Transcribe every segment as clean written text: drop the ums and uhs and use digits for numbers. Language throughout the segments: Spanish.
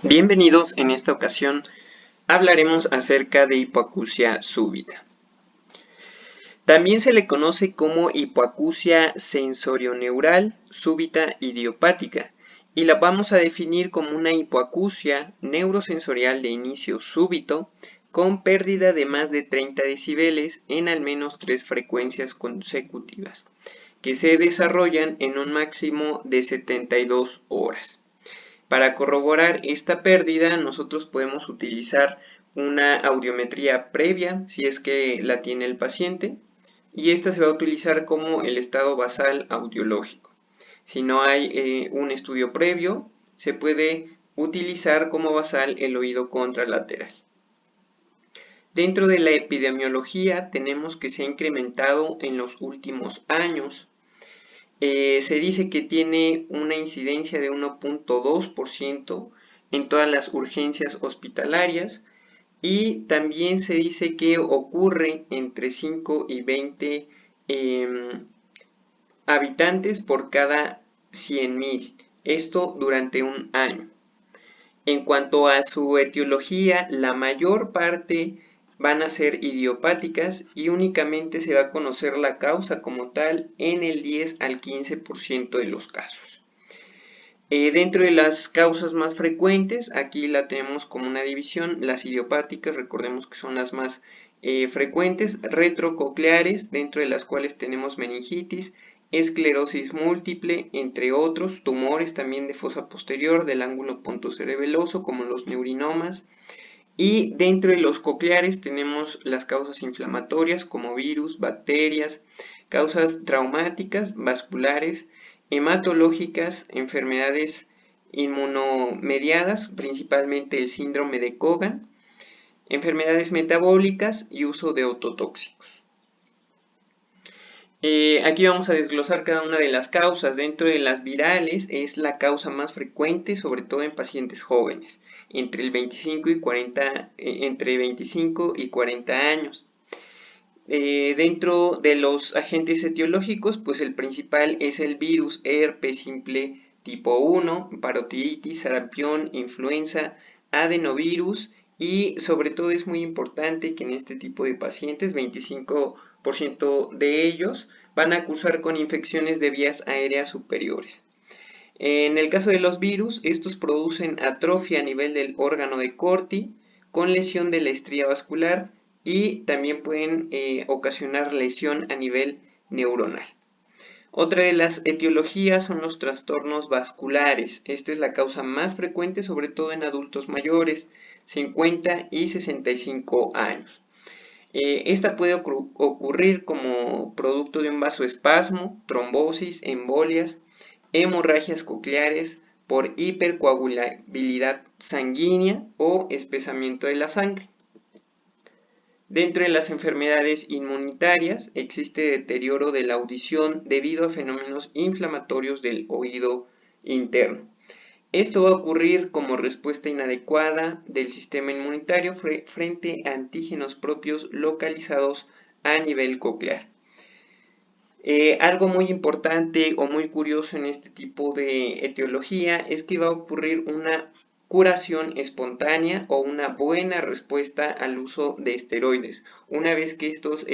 Bienvenidos, en esta ocasión hablaremos acerca de hipoacusia súbita. También se le conoce como hipoacusia sensorioneural súbita idiopática y la vamos a definir como una hipoacusia neurosensorial de inicio súbito con pérdida de más de 30 decibeles en al menos 3 frecuencias consecutivas, que se desarrollan en un máximo de 72 horas. Para corroborar esta pérdida, nosotros podemos utilizar una audiometría previa, si es que la tiene el paciente, y esta se va a utilizar como el estado basal audiológico. Si no hay un estudio previo, se puede utilizar como basal el oído contralateral. Dentro de la epidemiología tenemos que se ha incrementado en los últimos años. Se dice que tiene una incidencia de 1.2% en todas las urgencias hospitalarias y también se dice que ocurre entre 5 y 20 habitantes por cada 100.000, esto durante un año. En cuanto a su etiología, la mayor parte van a ser idiopáticas y únicamente se va a conocer la causa como tal en el 10 al 15% de los casos. Dentro de las causas más frecuentes, aquí la tenemos como una división, las idiopáticas, recordemos que son las más frecuentes, retrococleares, dentro de las cuales tenemos meningitis, esclerosis múltiple, entre otros, tumores también de fosa posterior del ángulo pontocerebeloso, como los neurinomas. Y dentro de los cocleares tenemos las causas inflamatorias, como virus, bacterias, causas traumáticas, vasculares, hematológicas, enfermedades inmunomediadas, principalmente el síndrome de Cogan, enfermedades metabólicas y uso de ototóxicos. Aquí vamos a desglosar cada una de las causas. Dentro de las virales es la causa más frecuente, sobre todo en pacientes jóvenes, entre 25 y 40 años. Dentro de los agentes etiológicos, pues el principal es el virus herpes simple tipo 1, parotiditis, sarampión, influenza, adenovirus y sobre todo es muy importante que en este tipo de pacientes 25% de ellos van a cursar con infecciones de vías aéreas superiores. En el caso de los virus, estos producen atrofia a nivel del órgano de Corti con lesión de la estría vascular y también pueden ocasionar lesión a nivel neuronal. Otra de las etiologías son los trastornos vasculares. Esta es la causa más frecuente, sobre todo en adultos mayores, 50 y 65 años. Esta puede ocurrir como producto de un vasoespasmo, trombosis, embolias, hemorragias cocleares por hipercoagulabilidad sanguínea o espesamiento de la sangre. Dentro de las enfermedades inmunitarias existe deterioro de la audición debido a fenómenos inflamatorios del oído interno. Esto va a ocurrir como respuesta inadecuada del sistema inmunitario frente a antígenos propios localizados a nivel coclear. Algo muy importante o muy curioso en este tipo de etiología es que va a ocurrir una curación espontánea o una buena respuesta al uso de esteroides. Una vez que estos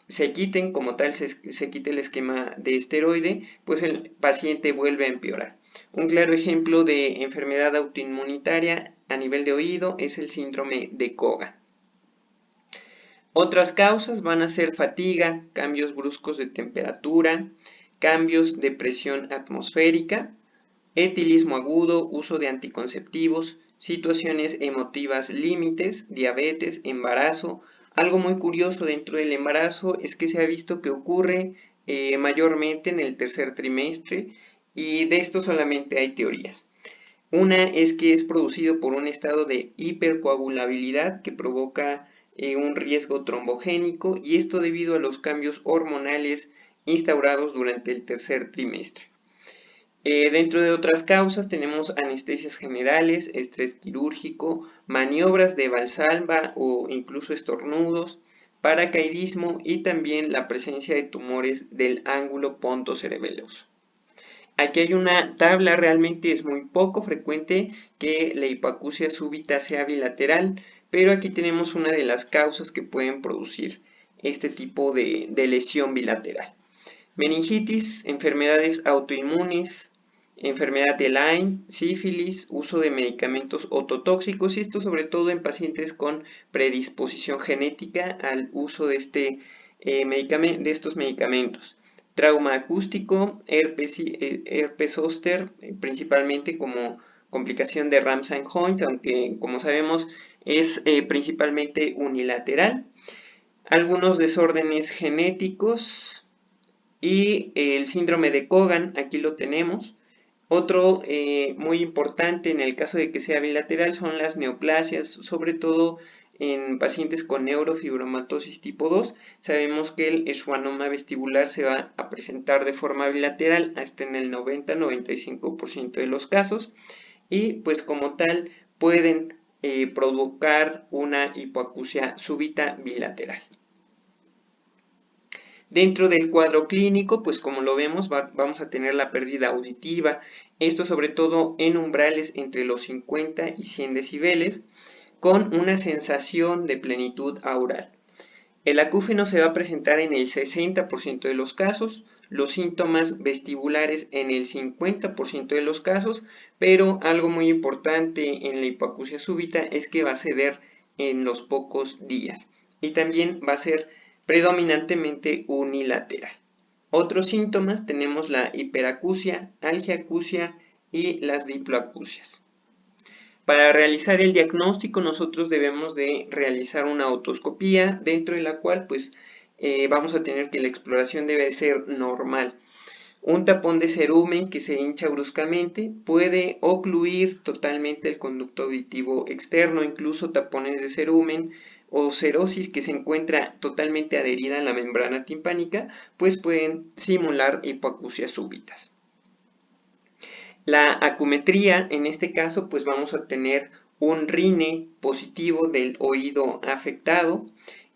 se quiten, como tal se quite el esquema de esteroide, pues el paciente vuelve a empeorar. Un claro ejemplo de enfermedad autoinmunitaria a nivel de oído es el síndrome de Cogan. Otras causas van a ser fatiga, cambios bruscos de temperatura, cambios de presión atmosférica, etilismo agudo, uso de anticonceptivos, situaciones emotivas límites, diabetes, embarazo. Algo muy curioso dentro del embarazo es que se ha visto que ocurre mayormente en el tercer trimestre y de esto solamente hay teorías. Una es que es producido por un estado de hipercoagulabilidad que provoca un riesgo trombogénico y esto debido a los cambios hormonales instaurados durante el tercer trimestre. Dentro de otras causas tenemos anestesias generales, estrés quirúrgico, maniobras de Valsalva o incluso estornudos, paracaidismo y también la presencia de tumores del ángulo pontocerebeloso. Aquí hay una tabla, realmente es muy poco frecuente que la hipoacusia súbita sea bilateral, pero aquí tenemos una de las causas que pueden producir este tipo de lesión bilateral. Meningitis, enfermedades autoinmunes, enfermedad de Lyme, sífilis, uso de medicamentos ototóxicos, y esto sobre todo en pacientes con predisposición genética al uso de, de estos medicamentos. Trauma acústico, herpes zóster, principalmente como complicación de Ramsay-Hunt, aunque como sabemos es principalmente unilateral. Algunos desórdenes genéticos y el síndrome de Cogan, aquí lo tenemos. Otro muy importante en el caso de que sea bilateral son las neoplasias, sobre todo en pacientes con neurofibromatosis tipo 2. Sabemos que el schwannoma vestibular se va a presentar de forma bilateral hasta en el 90-95% de los casos, y pues como tal pueden provocar una hipoacusia súbita bilateral. Dentro del cuadro clínico, pues como lo vemos, vamos a tener la pérdida auditiva, esto sobre todo en umbrales entre los 50 y 100 decibeles, con una sensación de plenitud aural. El acúfeno se va a presentar en el 60% de los casos, los síntomas vestibulares en el 50% de los casos, pero algo muy importante en la hipoacusia súbita es que va a ceder en los pocos días, y también va a ser predominantemente unilateral. Otros síntomas tenemos la hiperacusia, algiacusia y las diploacusias. Para realizar el diagnóstico nosotros debemos de realizar una otoscopía, dentro de la cual pues vamos a tener que la exploración debe ser normal. Un tapón de cerumen que se hincha bruscamente puede ocluir totalmente el conducto auditivo externo, incluso tapones de cerumen o cerosis que se encuentra totalmente adherida a la membrana timpánica, pues pueden simular hipoacusias súbitas. La acumetría, en este caso, pues vamos a tener un rine positivo del oído afectado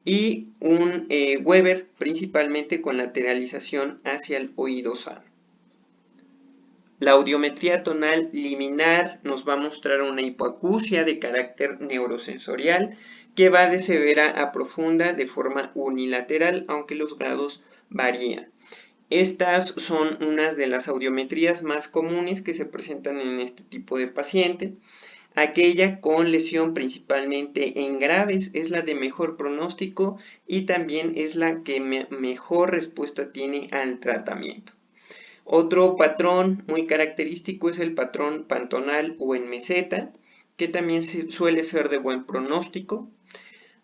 y un Weber principalmente con lateralización hacia el oído sano. La audiometría tonal liminar nos va a mostrar una hipoacusia de carácter neurosensorial que va de severa a profunda de forma unilateral, aunque los grados varían. Estas son unas de las audiometrías más comunes que se presentan en este tipo de paciente. Aquella con lesión principalmente en graves es la de mejor pronóstico y también es la que mejor respuesta tiene al tratamiento. Otro patrón muy característico es el patrón pantonal o en meseta, que también suele ser de buen pronóstico.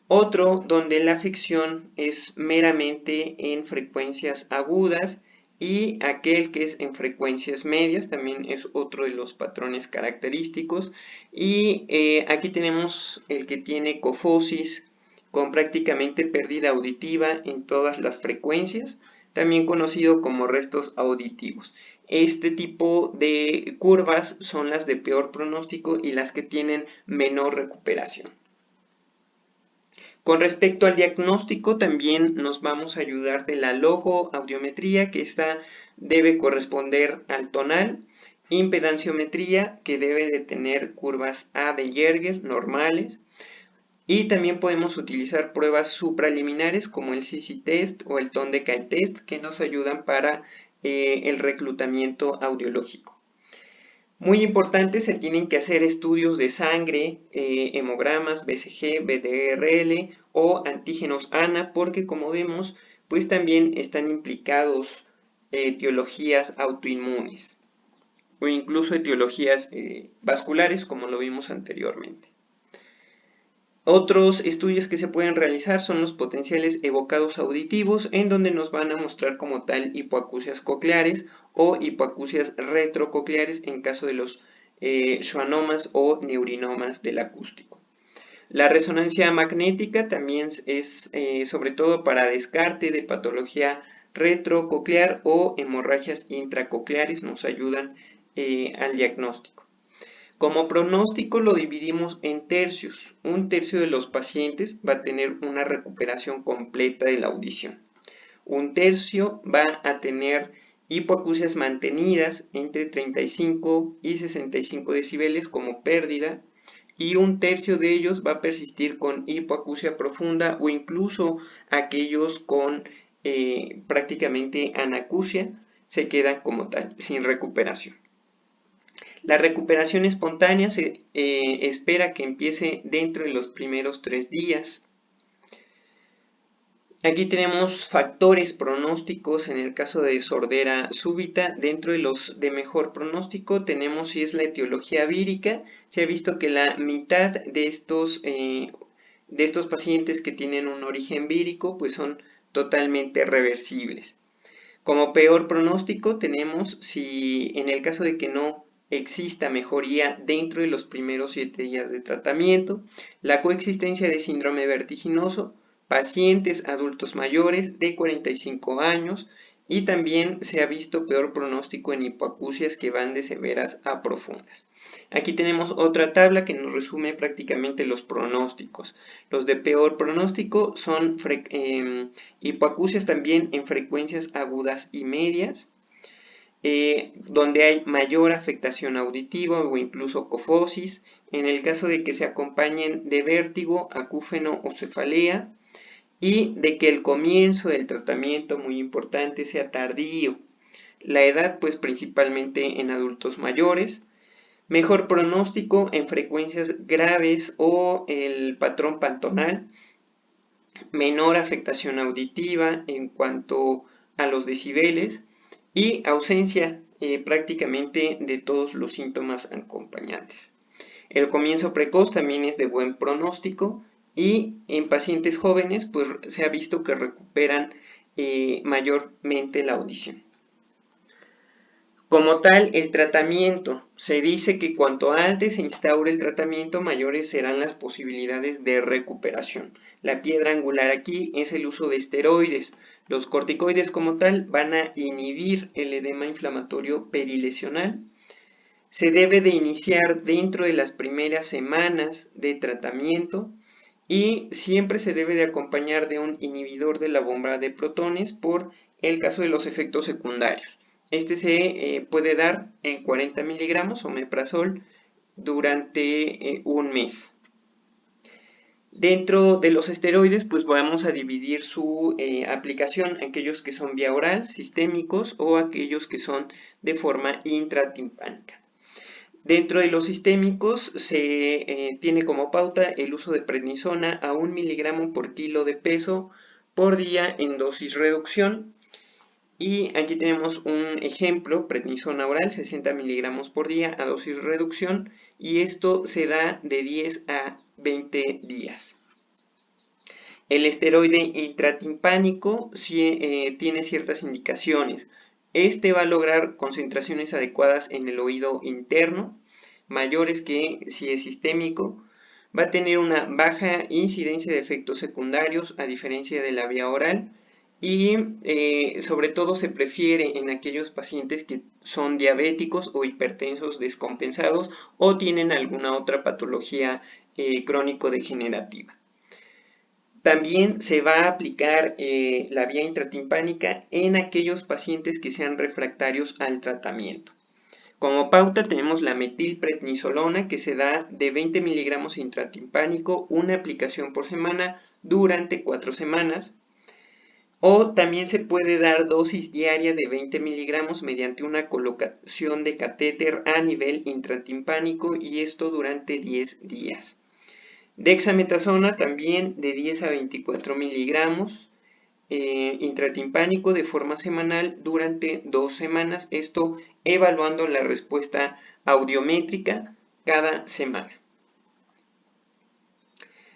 Otro donde la afección es meramente en frecuencias agudas, y aquel que es en frecuencias medias también es otro de los patrones característicos. Y aquí tenemos el que tiene cofosis con prácticamente pérdida auditiva en todas las frecuencias, también conocido como restos auditivos. Este tipo de curvas son las de peor pronóstico y las que tienen menor recuperación. Con respecto al diagnóstico, también nos vamos a ayudar de la logoaudiometría, que esta debe corresponder al tonal, impedanciometría, que debe de tener curvas A de Yerger normales, y también podemos utilizar pruebas supraliminares como el CC test o el Tone Decay test, que nos ayudan para el reclutamiento audiológico. Muy importante, se tienen que hacer estudios de sangre, hemogramas, BCG, BDRL o antígenos ANA, porque como vemos, pues también están implicados etiologías autoinmunes o incluso etiologías vasculares, como lo vimos anteriormente. Otros estudios que se pueden realizar son los potenciales evocados auditivos, en donde nos van a mostrar como tal hipoacusias cocleares o hipoacusias retrococleares en caso de los schwannomas o neurinomas del acústico. La resonancia magnética también es sobre todo para descarte de patología retrococlear o hemorragias intracocleares, nos ayudan al diagnóstico. Como pronóstico lo dividimos en tercios. Un tercio de los pacientes va a tener una recuperación completa de la audición. Un tercio va a tener hipoacusias mantenidas entre 35 y 65 decibeles como pérdida, y un tercio de ellos va a persistir con hipoacusia profunda o incluso aquellos con prácticamente anacusia se quedan como tal, sin recuperación. La recuperación espontánea se espera que empiece dentro de los primeros 3 días. Aquí tenemos factores pronósticos en el caso de sordera súbita. Dentro de los de mejor pronóstico tenemos si es la etiología vírica. Se ha visto que la mitad de estos pacientes que tienen un origen vírico pues son totalmente reversibles. Como peor pronóstico tenemos si en el caso de que no exista mejoría dentro de los primeros 7 días de tratamiento, la coexistencia de síndrome vertiginoso, pacientes adultos mayores de 45 años y también se ha visto peor pronóstico en hipoacusias que van de severas a profundas. Aquí tenemos otra tabla que nos resume prácticamente los pronósticos. Los de peor pronóstico son hipoacusias también en frecuencias agudas y medias, donde hay mayor afectación auditiva o incluso cofosis, en el caso de que se acompañen de vértigo, acúfeno o cefalea, y de que el comienzo del tratamiento, muy importante, sea tardío. La edad, pues principalmente en adultos mayores. Mejor pronóstico en frecuencias graves o el patrón pantonal. Menor afectación auditiva en cuanto a los decibeles y ausencia prácticamente de todos los síntomas acompañantes. El comienzo precoz también es de buen pronóstico y en pacientes jóvenes pues se ha visto que recuperan mayormente la audición. Como tal, el tratamiento, se dice que cuanto antes se instaure el tratamiento, mayores serán las posibilidades de recuperación. La piedra angular aquí es el uso de esteroides. Los corticoides como tal van a inhibir el edema inflamatorio perilesional. Se debe de iniciar dentro de las primeras semanas de tratamiento y siempre se debe de acompañar de un inhibidor de la bomba de protones por el caso de los efectos secundarios. Este se puede dar en 40 miligramos omeprazol durante un mes. Dentro de los esteroides, pues vamos a dividir su aplicación, aquellos que son vía oral, sistémicos, o aquellos que son de forma intratimpánica. Dentro de los sistémicos se tiene como pauta el uso de prednisona a 1 miligramo por kilo de peso por día en dosis reducción. Y aquí tenemos un ejemplo, prednisona oral, 60 miligramos por día a dosis reducción, y esto se da de 10 a 20 días. El esteroide intratimpánico sí, tiene ciertas indicaciones. Este va a lograr concentraciones adecuadas en el oído interno, mayores que si es sistémico. Va a tener una baja incidencia de efectos secundarios a diferencia de la vía oral. Y sobre todo se prefiere en aquellos pacientes que son diabéticos o hipertensos descompensados o tienen alguna otra patología crónico-degenerativa. También se va a aplicar la vía intratimpánica en aquellos pacientes que sean refractarios al tratamiento. Como pauta tenemos la metilprednisolona, que se da de 20 miligramos intratimpánico, una aplicación por semana durante 4 semanas. O también se puede dar dosis diaria de 20 miligramos mediante una colocación de catéter a nivel intratimpánico, y esto durante 10 días. Dexametasona también de 10 a 24 miligramos intratimpánico de forma semanal durante 2 semanas, esto evaluando la respuesta audiométrica cada semana.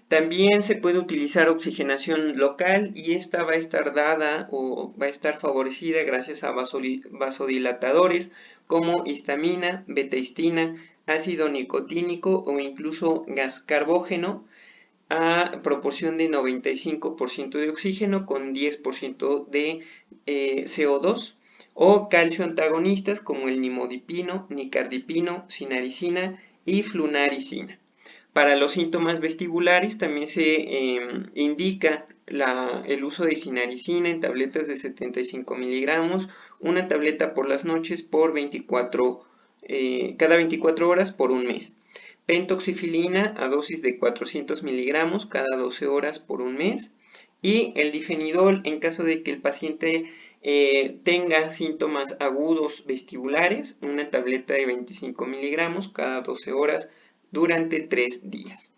También se puede utilizar oxigenación local, y esta va a estar dada o va a estar favorecida gracias a vasodilatadores como histamina, betahistina, ácido nicotínico o incluso gas carbógeno, a proporción de 95% de oxígeno con 10% de CO2, o calcio antagonistas como el nimodipino, nicardipino, cinaricina y flunaricina. Para los síntomas vestibulares también se indica el uso de sinaricina en tabletas de 75 miligramos, una tableta por las noches por cada 24 horas por un mes. Pentoxifilina a dosis de 400 miligramos cada 12 horas por un mes. Y el difenidol en caso de que el paciente tenga síntomas agudos vestibulares, una tableta de 25 miligramos cada 12 horas durante 3 días.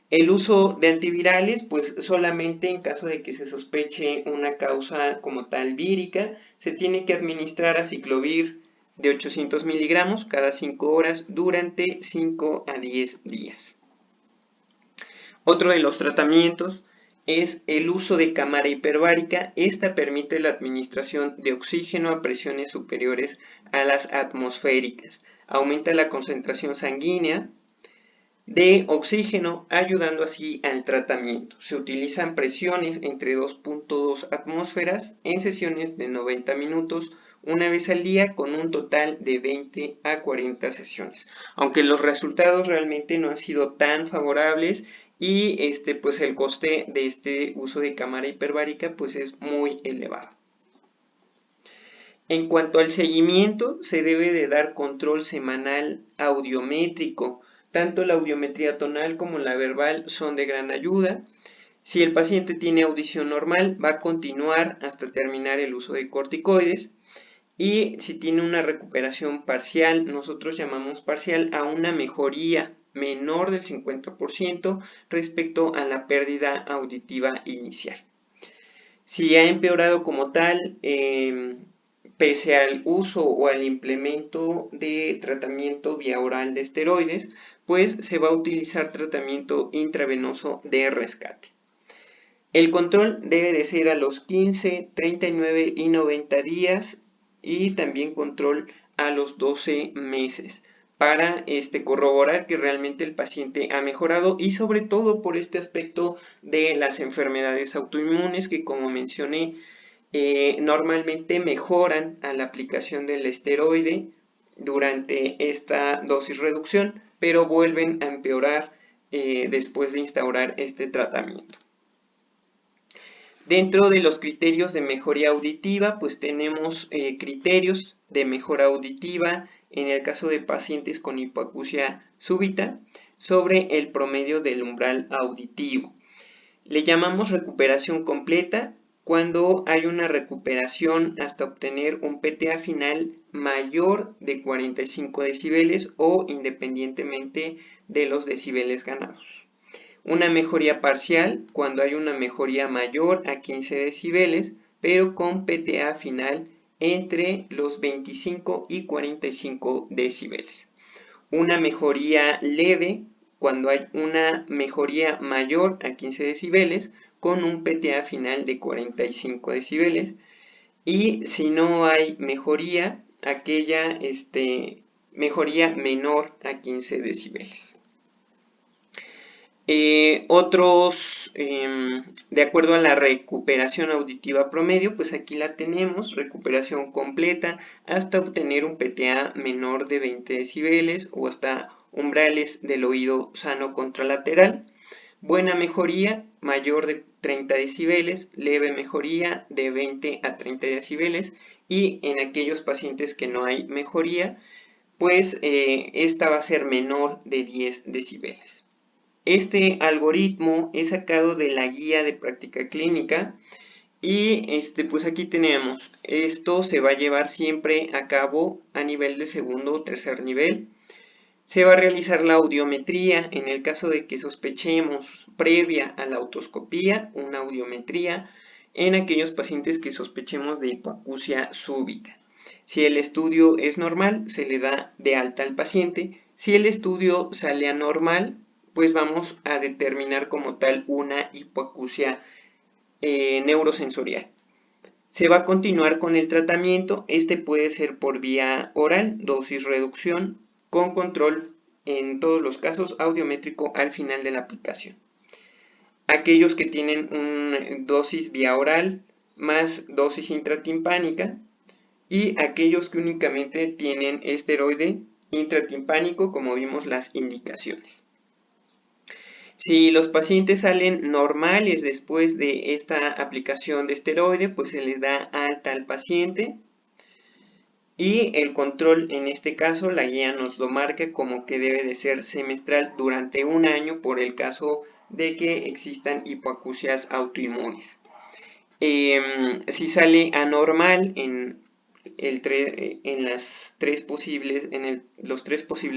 El uso de antivirales, pues solamente en caso de que se sospeche una causa como tal vírica, se tiene que administrar aciclovir de 800 miligramos cada 5 horas durante 5 a 10 días. Otro de los tratamientos es el uso de cámara hiperbárica. Esta permite la administración de oxígeno a presiones superiores a las atmosféricas. Aumenta la concentración sanguínea de oxígeno, ayudando así al tratamiento. Se utilizan presiones entre 2.2 atmósferas en sesiones de 90 minutos, una vez al día, con un total de 20 a 40 sesiones. Aunque los resultados realmente no han sido tan favorables y pues el coste de este uso de cámara hiperbárica pues es muy elevado. En cuanto al seguimiento, se debe de dar control semanal audiométrico. Tanto la audiometría tonal como la verbal son de gran ayuda. Si el paciente tiene audición normal, va a continuar hasta terminar el uso de corticoides. Y si tiene una recuperación parcial, nosotros llamamos parcial a una mejoría menor del 50% respecto a la pérdida auditiva inicial. Si ha empeorado como tal, pese al uso o al implemento de tratamiento vía oral de esteroides, pues se va a utilizar tratamiento intravenoso de rescate. El control debe de ser a los 15, 39 y 90 días y también control a los 12 meses para corroborar que realmente el paciente ha mejorado y sobre todo por este aspecto de las enfermedades autoinmunes que, como mencioné, normalmente mejoran a la aplicación del esteroide durante esta dosis reducción, pero vuelven a empeorar después de instaurar este tratamiento. Dentro de los criterios de mejoría auditiva, pues tenemos criterios de mejora auditiva en el caso de pacientes con hipoacusia súbita sobre el promedio del umbral auditivo. Le llamamos recuperación completa cuando hay una recuperación hasta obtener un PTA final mayor de 45 decibeles o independientemente de los decibeles ganados. Una mejoría parcial cuando hay una mejoría mayor a 15 decibeles, pero con PTA final entre los 25 y 45 decibeles. Una mejoría leve cuando hay una mejoría mayor a 15 decibeles con un PTA final de 45 decibeles. Y si no hay mejoría, aquella mejoría menor a 15 decibeles. De acuerdo a la recuperación auditiva promedio, pues aquí la tenemos, recuperación completa hasta obtener un PTA menor de 20 decibeles o hasta umbrales del oído sano contralateral. Buena mejoría, mayor de 30 decibeles, leve mejoría de 20 a 30 decibeles y en aquellos pacientes que no hay mejoría, pues esta va a ser menor de 10 decibeles. Este algoritmo es sacado de la guía de práctica clínica y pues aquí tenemos, esto se va a llevar siempre a cabo a nivel de segundo o tercer nivel. Se va a realizar la audiometría en el caso de que sospechemos previa a la otoscopía, una audiometría en aquellos pacientes que sospechemos de hipoacusia súbita. Si el estudio es normal, se le da de alta al paciente. Si el estudio sale anormal, pues vamos a determinar como tal una hipoacusia neurosensorial. Se va a continuar con el tratamiento. Este puede ser por vía oral, dosis reducción, con control en todos los casos audiométrico al final de la aplicación. Aquellos que tienen una dosis vía oral más dosis intratimpánica y aquellos que únicamente tienen esteroide intratimpánico, como vimos las indicaciones. Si los pacientes salen normales después de esta aplicación de esteroide, pues se les da alta al paciente. Y el control, en este caso, la guía nos lo marca como que debe de ser semestral durante un año por el caso de que existan hipoacusias autoinmunes. Si sale anormal en los tres posibles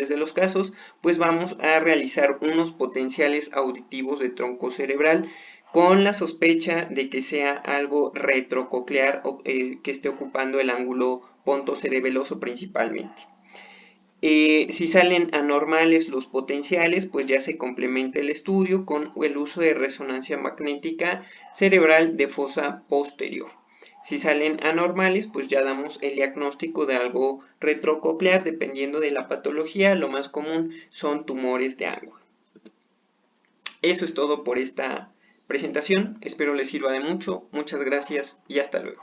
de los casos, pues vamos a realizar unos potenciales auditivos de tronco cerebral con la sospecha de que sea algo retrococlear que esté ocupando el ángulo pontocerebeloso principalmente. Si salen anormales los potenciales, pues ya se complementa el estudio con el uso de resonancia magnética cerebral de fosa posterior. Si salen anormales, pues ya damos el diagnóstico de algo retrococlear, dependiendo de la patología. Lo más común son tumores de ángulo. Eso es todo por esta presentación. Espero les sirva de mucho. Muchas gracias y hasta luego.